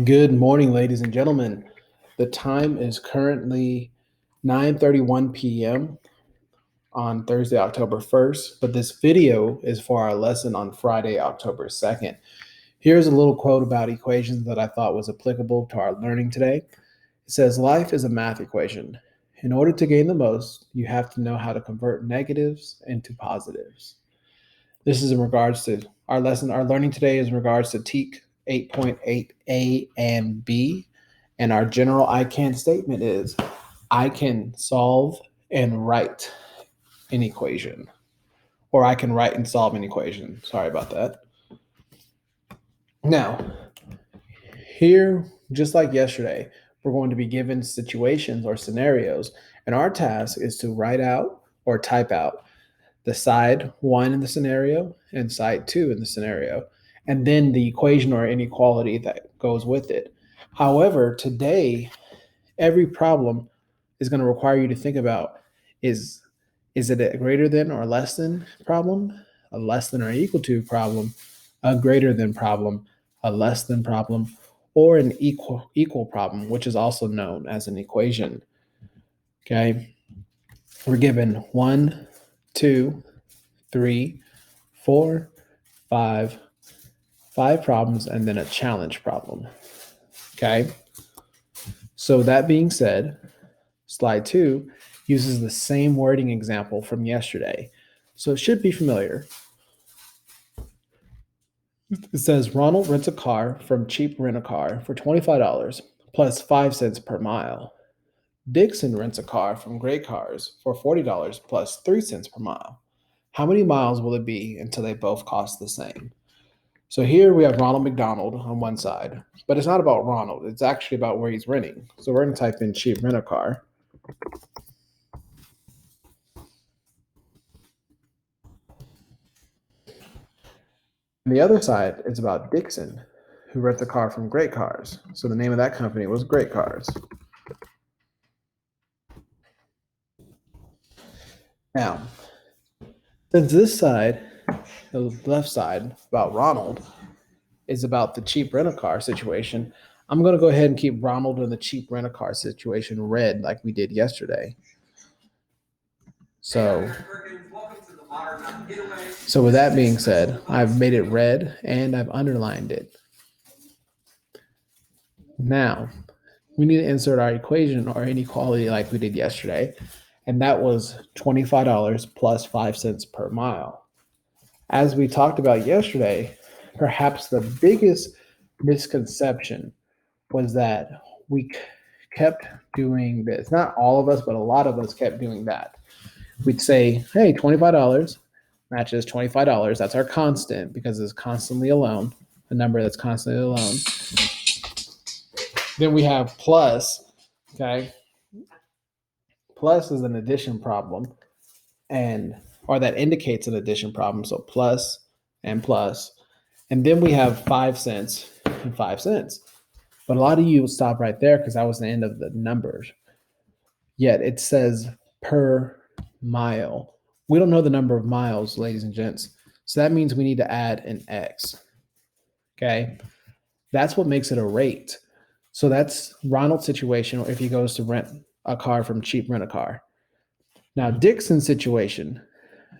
Good morning, ladies and gentlemen. The time is currently 9:31 p.m. on Thursday, October 1st, but this video is for our lesson on Friday, October 2nd. Here's a little quote about equations that I thought was applicable to our learning today. It says, "Life is a math equation. In order to gain the most, you have to know how to convert negatives into positives." This is in regards to our lesson. Our learning today is in regards to TEK 8.8a and b. And our general I can statement is I can solve and write an equation. Or I can write and solve an equation. Sorry about that. Now, here, just like yesterday, we're going to be given situations or scenarios. And our task is to write out or type out the side one in the scenario and side two in the scenario, and then the equation or inequality that goes with it. However, today, every problem is going to require you to think about is is it a greater than or less than problem, a less than or equal to problem, a greater than problem, a less than problem, or an equal problem, which is also known as an equation. Okay, we're given 1, 2, 3, 4, 5 problems, and then a challenge problem. Okay. So that being said, slide 2 uses the same wording example from yesterday. So it should be familiar. It says Ronald rents a car from Cheap Rent-A-Car for $25 plus 5 cents per mile. Dixon rents a car from Great Cars for $40 plus 3 cents per mile. How many miles will it be until they both cost the same? So here we have Ronald McDonald on one side, but it's not about Ronald. It's actually about where he's renting. So we're going to type in Cheap Rent-A-Car. And the other side is about Dixon, who rents a car from Great Cars. So the name of that company was Great Cars. Now, since this side, the left side, about Ronald, is about the cheap rent-a-car situation, I'm going to go ahead and keep Ronald in the cheap rent-a-car situation red like we did yesterday. So with that being said, I've made it red and I've underlined it. Now, we need to insert our equation or inequality like we did yesterday, and that was $25 plus 5 cents per mile. As we talked about yesterday, perhaps the biggest misconception was that we kept doing this. Not all of us, but a lot of us kept doing that. We'd say, hey, $25 matches $25. That's our constant because it's constantly alone, a number that's constantly alone. Then we have plus, okay? Plus is an addition problem, or that indicates an addition problem. So plus and plus. And then we have 5 cents and 5 cents. But a lot of you would stop right there because that was the end of the numbers. Yet it says per mile. We don't know the number of miles, ladies and gents. So that means we need to add an X. Okay. That's what makes it a rate. So that's Ronald's situation, or if he goes to rent a car from Cheap Rent-A-Car. Now, Dixon's situation,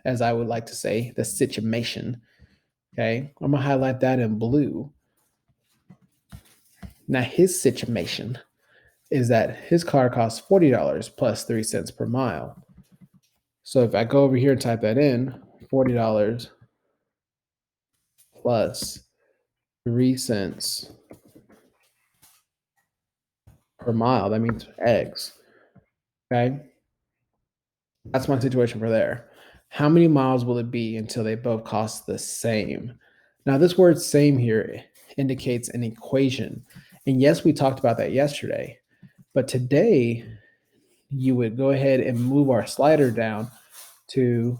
as I would like to say, the situation. Okay. I'm going to highlight that in blue. Now, his situation is that his car costs $40 plus 3 cents per mile. So if I go over here and type that in, $40 plus 3 cents per mile, that means eggs. Okay. That's my situation for there. How many miles will it be until they both cost the same? Now, this word same here indicates an equation. And yes, we talked about that yesterday. But today, you would go ahead and move our slider down to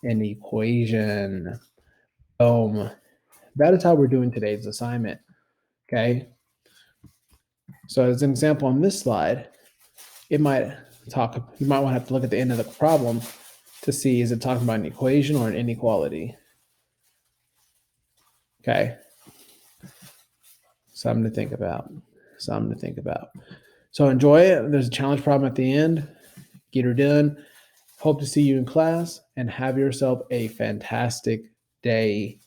an equation. Boom. That is how we're doing today's assignment. Okay. So as an example on this slide, you might want to have to look at the end of the problem to see, is it talking about an equation or an inequality? Okay. Something to think about. Something to think about. So enjoy it. There's a challenge problem at the end. Get her done. Hope to see you in class and have yourself a fantastic day